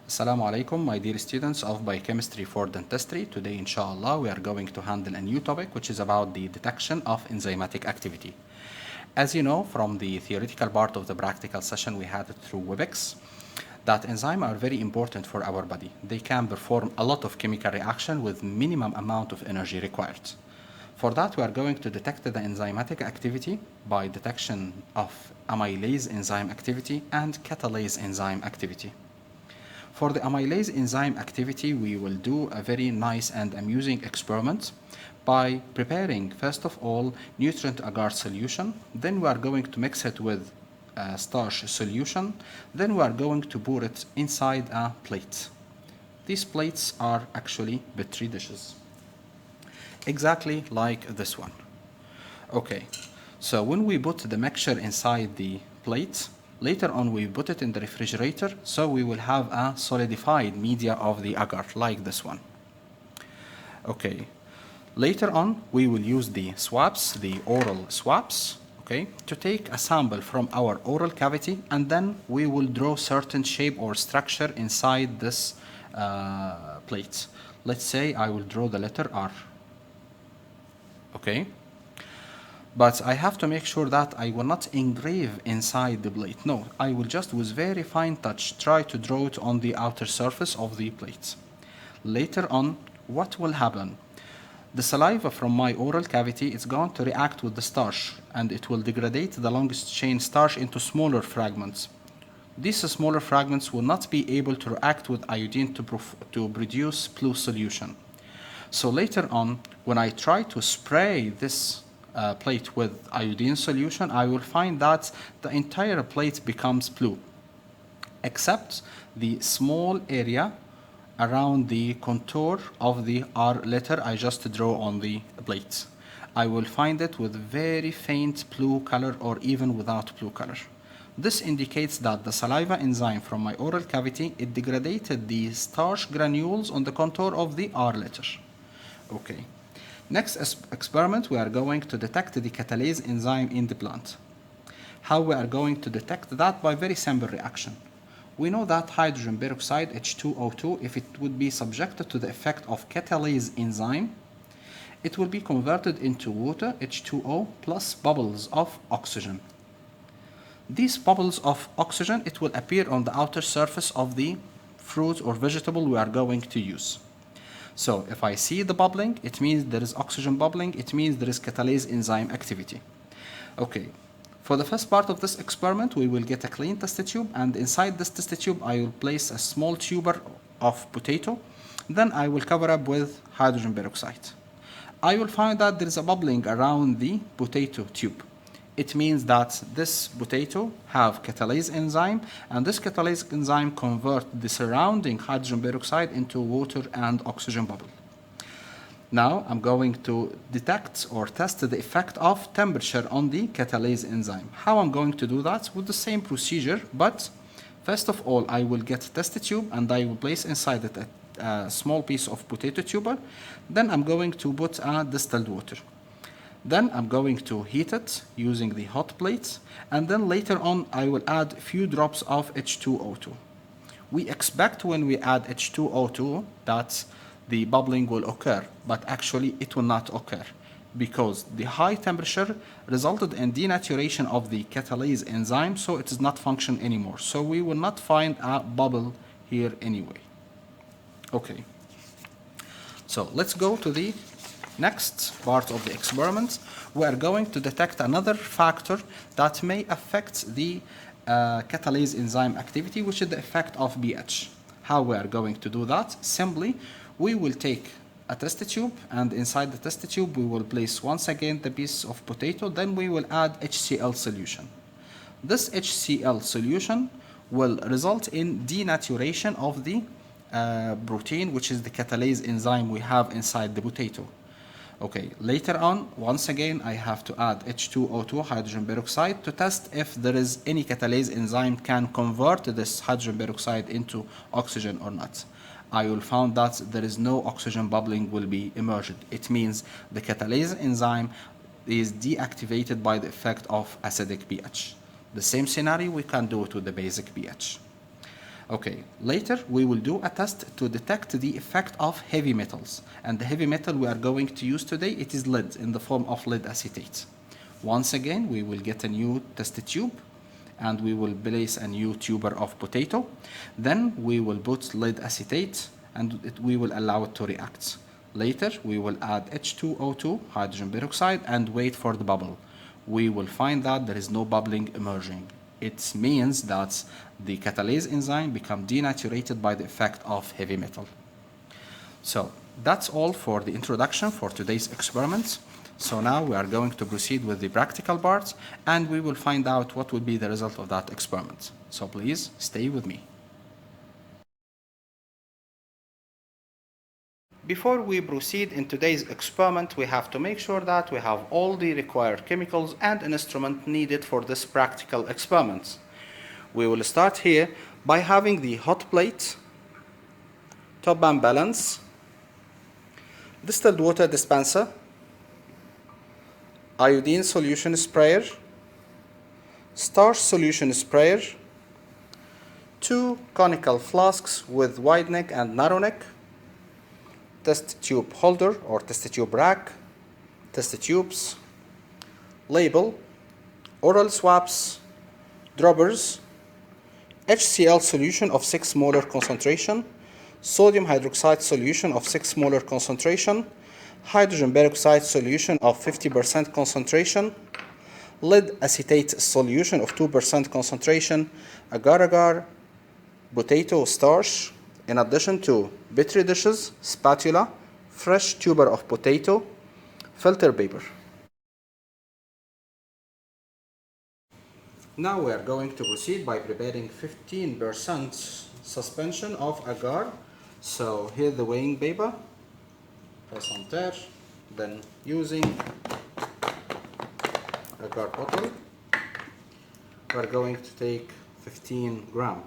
Assalamu alaikum, my dear students of Biochemistry for Dentistry. Today, inshallah, we are going to handle a new topic which is about the detection of enzymatic activity. As you know from the theoretical part of the practical session we had through WebEx, that enzymes are very important for our body. They can perform a lot of chemical reaction with minimum amount of energy required. For that, we are going to detect the enzymatic activity by detection of amylase enzyme activity and catalase enzyme activity. For the amylase enzyme activity, we will do a very nice and amusing experiment by preparing, first of all, nutrient agar solution. Then we are going to mix it with starch solution. Then we are going to pour it inside a plate. These plates are actually Petri dishes, exactly like this one. Okay, so when we put the mixture inside the plate, later on we put it in the refrigerator, so we will have a solidified media of the agar, like this one. Okay, later on we will use the swabs, the oral swabs, okay, to take a sample from our oral cavity, and then we will draw certain shape or structure inside this plate. Let's say I will draw the letter R, okay? But I have to make sure that I will not engrave inside the plate. No, I will just with very fine touch try to draw it on the outer surface of the plate. Later on, what will happen? The saliva from my oral cavity is going to react with the starch, and it will degrade the longest chain starch into smaller fragments. These smaller fragments will not be able to react with iodine to produce blue solution. So later on, when I try to spray this plate with iodine solution, I will find that the entire plate becomes blue, except the small area around the contour of the R letter I just draw on the plate. I will find it with very faint blue color or even without blue color. This indicates that the saliva enzyme from my oral cavity, it degraded the starch granules on the contour of the R letter. Okay. Next experiment, we are going to detect the catalase enzyme in the plant. How we are going to detect that? By very simple reaction. We know that hydrogen peroxide, H2O2, if it would be subjected to the effect of catalase enzyme, it will be converted into water, H2O, plus bubbles of oxygen. These bubbles of oxygen, it will appear on the outer surface of the fruit or vegetable we are going to use. So if I see the bubbling, it means there is oxygen bubbling, it means there is catalase enzyme activity. Okay, for the first part of this experiment, we will get a clean test tube, and inside this test tube, I will place a small tuber of potato. Then I will cover up with hydrogen peroxide. I will find that there is a bubbling around the potato tube. It means that this potato have catalase enzyme, and this catalase enzyme convert the surrounding hydrogen peroxide into water and oxygen bubble. Now I'm going to detect or test the effect of temperature on the catalase enzyme. How I'm going to do that? With the same procedure, but first of all I will get a test tube and I will place inside it a small piece of potato tuber. Then I'm going to put a distilled water. Then I'm going to heat it using the hot plate, and then later on I will add a few drops of H2O2. We expect when we add H2O2 that the bubbling will occur, but actually it will not occur because the high temperature resulted in denaturation of the catalase enzyme, so it does not function anymore. So we will not find a bubble here anyway. Okay, so let's go to the next part of the experiment. We are going to detect another factor that may affect the catalase enzyme activity, which is the effect of pH. How we are going to do that? Simply, we will take a test tube, and inside the test tube we will place once again the piece of potato. Then we will add HCl solution. This HCl solution will result in denaturation of the protein, which is the catalase enzyme we have inside the potato. Okay, later on, once again, I have to add H2O2, hydrogen peroxide, to test if there is any catalase enzyme can convert this hydrogen peroxide into oxygen or not. I will find that there is no oxygen bubbling will be emerged. It means the catalase enzyme is deactivated by the effect of acidic pH. The same scenario, we can do it with the basic pH. Okay, later we will do a test to detect the effect of heavy metals. And the heavy metal we are going to use today, it is lead in the form of lead acetate. Once again, we will get a new test tube and we will place a new tuber of potato. Then we will put lead acetate and we will allow it to react. Later, we will add H2O2, hydrogen peroxide, and wait for the bubble. We will find that there is no bubbling emerging. It means that the catalase enzyme become denaturated by the effect of heavy metal. So that's all for the introduction for today's experiment. So now we are going to proceed with the practical part and we will find out what will be the result of that experiment. So please stay with me. Before we proceed in today's experiment, we have to make sure that we have all the required chemicals and instruments needed for this practical experiment. We will start here by having the hot plate, top and balance, distilled water dispenser, iodine solution sprayer, starch solution sprayer, two conical flasks with wide neck and narrow neck, test tube holder or test tube rack, test tubes, label, oral swabs, droppers, HCl solution of 6 molar concentration, sodium hydroxide solution of 6 molar concentration, hydrogen peroxide solution of 50% concentration, lead acetate solution of 2% concentration, agar-agar, potato starch, in addition to petri dishes, spatula, fresh tuber of potato, filter paper. Now we are going to proceed by preparing 15% suspension of agar. So here the weighing paper, press on there, then using agar bottle, we are going to take 15 grams.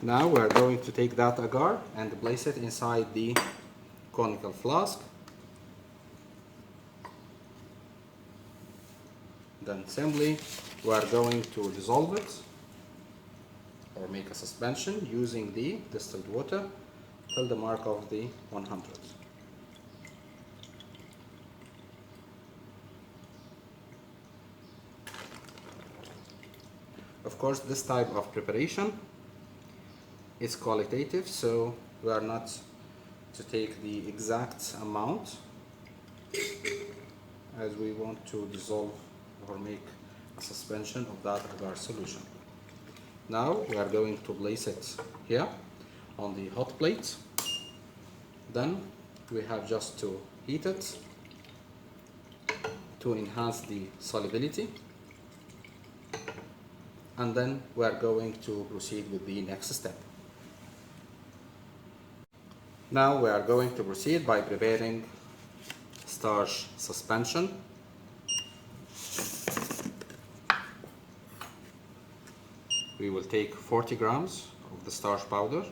Now we are going to take that agar and place it inside the conical flask. Then simply we are going to dissolve it or make a suspension using the distilled water till the mark of the 100. Of course, this type of preparation is qualitative, so we are not to take the exact amount as we want to dissolve or make a suspension of that agar solution. Now we are going to place it here on the hot plate. Then we have just to heat it to enhance the solubility. And then we are going to proceed with the next step. Now we are going to proceed by preparing starch suspension. We will take 40 grams of the starch powder.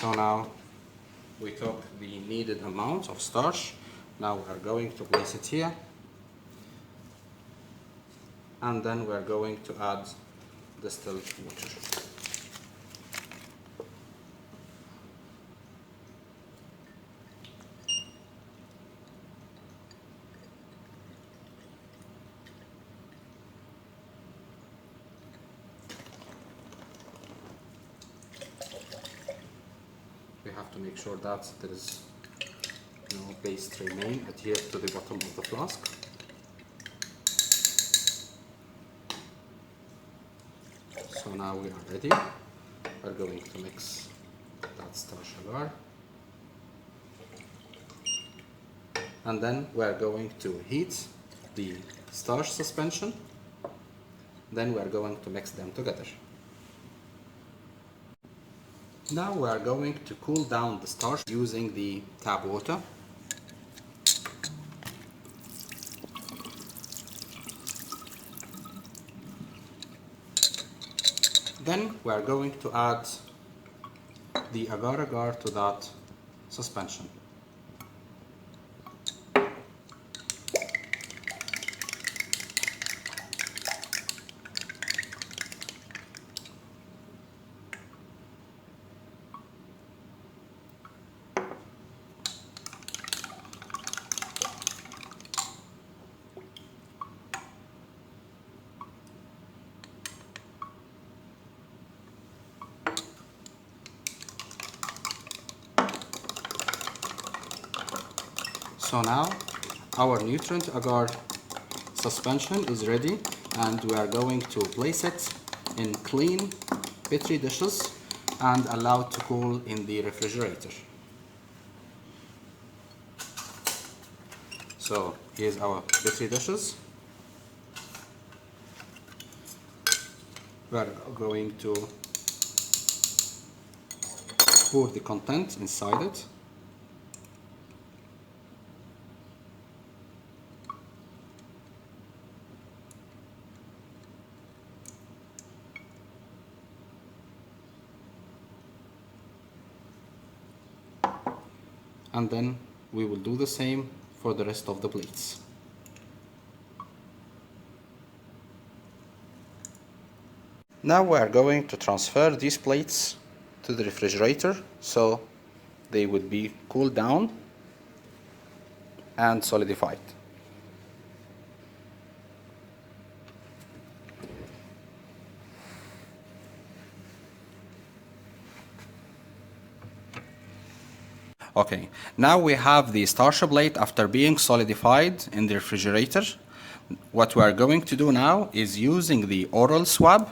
So now we took the needed amount of starch. Now we are going to place it here. And then we are going to add distilled water. We have to make sure that there is no paste remain adhered to the bottom of the flask. So now we are ready. We're going to mix that starch agar. And then we're going to heat the starch suspension. Then we're going to mix them together. Now we are going to cool down the starch using the tap water. Then we are going to add the agar-agar to that suspension. So now our nutrient agar suspension is ready, and we are going to place it in clean Petri dishes and allow it to cool in the refrigerator. So here's our Petri dishes. We are going to pour the content inside it. And then we will do the same for the rest of the plates. Now we are going to transfer these plates to the refrigerator so they would be cooled down and solidified. Okay, now we have the starch plate after being solidified in the refrigerator. What we are going to do now is using the oral swab.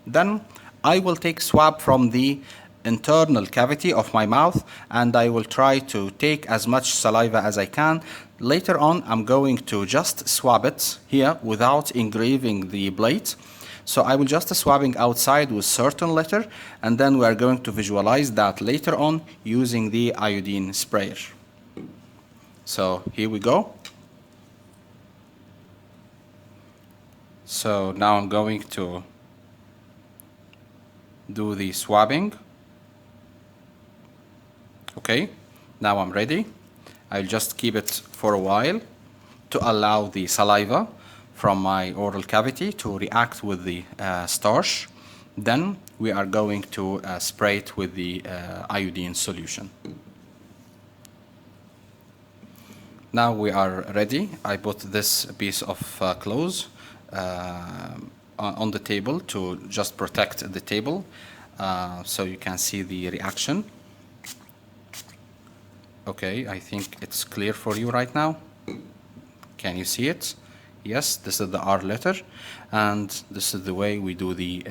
Then I will take swab from the internal cavity of my mouth, and I will try to take as much saliva as I can. Later on, I'm going to just swab it here without engraving the plate. So I will just swabbing outside with certain letter, and then we are going to visualize that later on using the iodine sprayer. So here we go. So now I'm going to do the swabbing. Okay, now I'm ready. I'll just keep it for a while to allow the saliva from my oral cavity to react with the starch. Then we are going to spray it with the iodine solution. Now we are ready. I put this piece of cloth on the table to just protect the table so you can see the reaction. Okay, I think it's clear for you right now. Can you see it? Yes, this is the R letter, and this is the way we do the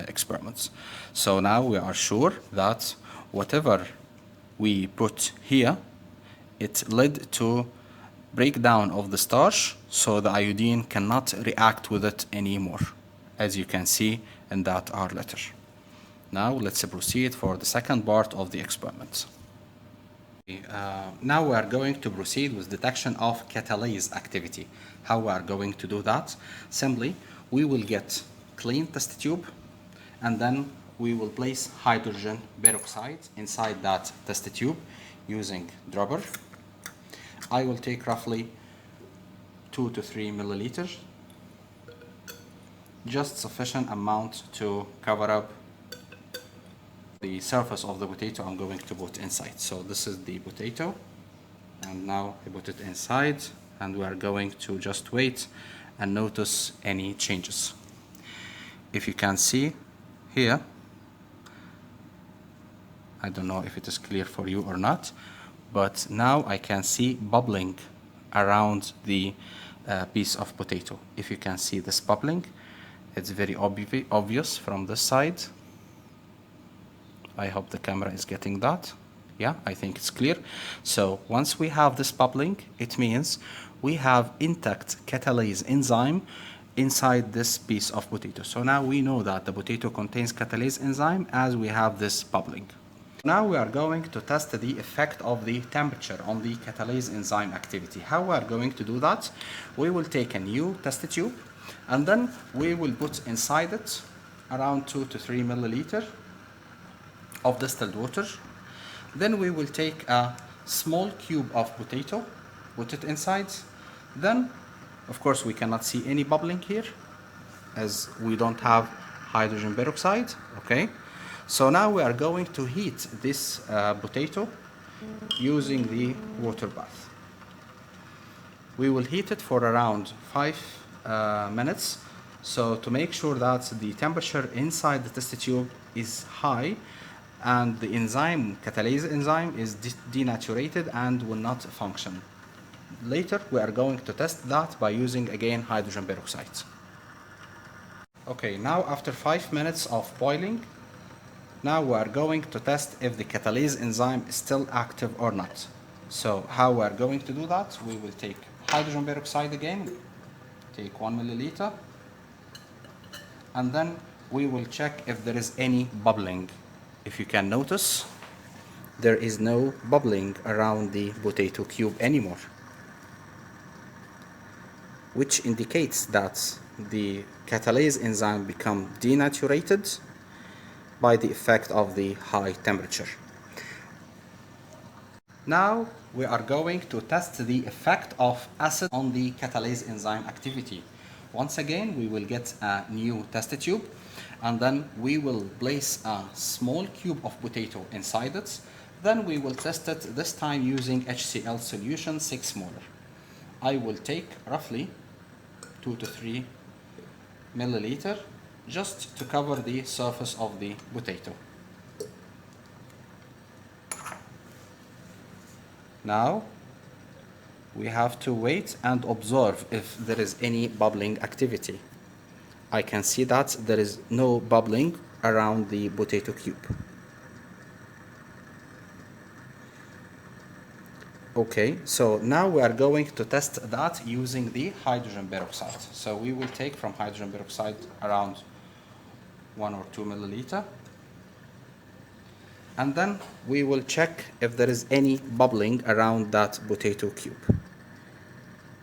experiments. So now we are sure that whatever we put here, it led to breakdown of the starch, so the iodine cannot react with it anymore, as you can see in that R letter. Now let's proceed for the second part of the experiment. Now we are going to proceed with detection of catalase activity. How we are going to do that? Simply, we will get clean test tube, and then we will place hydrogen peroxide inside that test tube using dropper. I will take roughly 2 to 3 milliliters, just sufficient amount to cover up the surface of the potato I'm going to put inside. So this is the potato, and now I put it inside, and we are going to just wait and notice any changes. If you can see here, I don't know if it is clear for you or not, but now I can see bubbling around the piece of potato. If you can see this bubbling, it's very obvious from this side. I hope the camera is getting that. Yeah, I think it's clear. So once we have this bubbling, it means we have intact catalase enzyme inside this piece of potato. So now we know that the potato contains catalase enzyme as we have this bubbling. Now we are going to test the effect of the temperature on the catalase enzyme activity. How we are going to do that? We will take a new test tube, and then we will put inside it around 2 to 3 milliliters of distilled water. Then we will take a small cube of potato, put it inside. Then, of course, we cannot see any bubbling here as we don't have hydrogen peroxide, okay? So now we are going to heat this potato using the water bath. We will heat it for around 5 minutes. So to make sure that the temperature inside the test tube is high and the enzyme, catalase enzyme, is denaturated and will not function. Later, we are going to test that by using again hydrogen peroxide. Okay, now after 5 minutes of boiling, now we are going to test if the catalase enzyme is still active or not. So how we are going to do that? We will take hydrogen peroxide again, take 1 milliliter, and then we will check if there is any bubbling. If you can notice, there is no bubbling around the potato cube anymore, which indicates that the catalase enzyme become denaturated by the effect of the high temperature. Now we are going to test the effect of acid on the catalase enzyme activity. Once again, we will get a new test tube, and then we will place a small cube of potato inside it. Then we will test it, this time using HCl solution 6 molar. I will take roughly 2 to 3 milliliter just to cover the surface of the potato. Now we have to wait and observe if there is any bubbling activity. I can see that there is no bubbling around the potato cube. Okay, so now we are going to test that using the hydrogen peroxide. So we will take from hydrogen peroxide around 1 or 2 milliliter. And then we will check if there is any bubbling around that potato cube.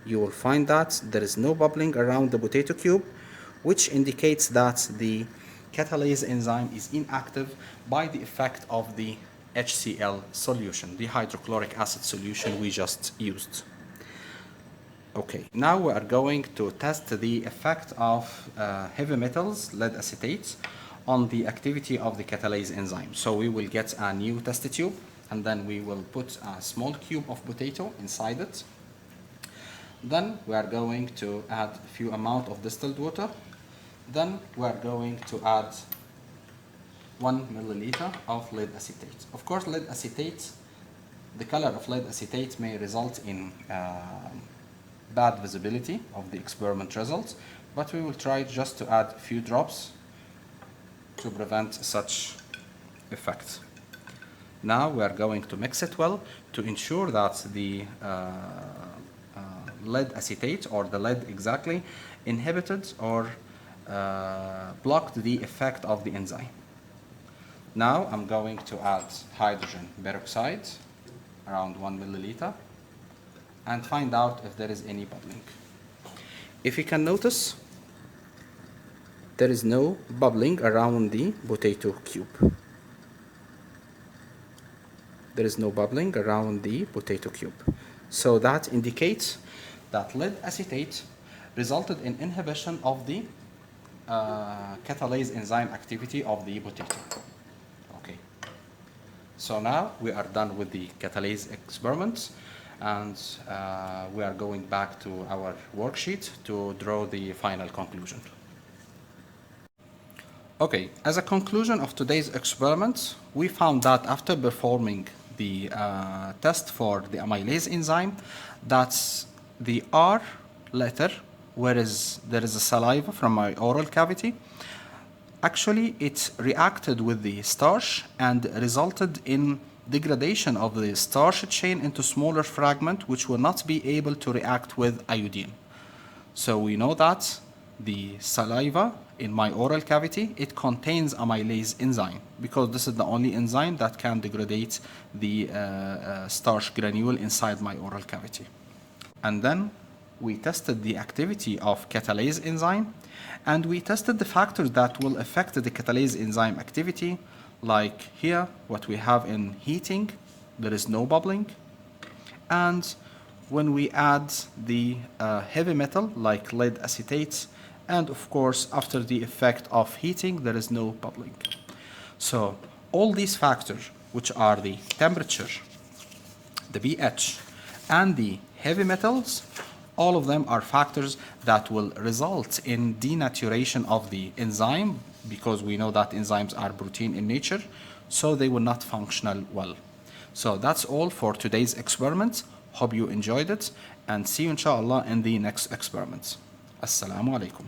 You will find that there is no bubbling around the potato cube, which indicates that the catalase enzyme is inactive by the effect of the HCl solution, the hydrochloric acid solution we just used. Okay, now we are going to test the effect of heavy metals, lead acetate, on the activity of the catalase enzyme. So we will get a new test tube, and then we will put a small cube of potato inside it. Then we are going to add a few amount of distilled water. Then we are going to add 1 milliliter of lead acetate. Of course, lead acetate, the color of lead acetate may result in bad visibility of the experiment results, but we will try just to add a few drops to prevent such effects. Now we are going to mix it well to ensure that the lead acetate, or the lead exactly, inhibited or blocked the effect of the enzyme. Now I'm going to add hydrogen peroxide, around 1 milliliter, and find out if there is any bubbling. If you can notice, there is no bubbling around the potato cube. There is no bubbling around the potato cube. So that indicates that lead acetate resulted in inhibition of the catalase enzyme activity of the potato. Okay. So now we are done with the catalase experiments, and we are going back to our worksheet to draw the final conclusion. Okay, as a conclusion of today's experiment, we found that after performing the test for the amylase enzyme, that's the R letter, whereas there is a saliva from my oral cavity, actually it reacted with the starch and resulted in degradation of the starch chain into smaller fragment which will not be able to react with iodine. So we know that the saliva in my oral cavity, it contains amylase enzyme because this is the only enzyme that can degrade the starch granule inside my oral cavity. And then we tested the activity of catalase enzyme, and we tested the factors that will affect the catalase enzyme activity, like here what we have in heating, there is no bubbling, and when we add the heavy metal like lead acetate, and of course after the effect of heating there is no bubbling. So all these factors, which are the temperature, the pH, and the heavy metals, all of them are factors that will result in denaturation of the enzyme, because we know that enzymes are protein in nature, so they will not function well. So that's all for today's experiment. Hope you enjoyed it, and see you inshallah in the next experiment. Assalamu alaikum.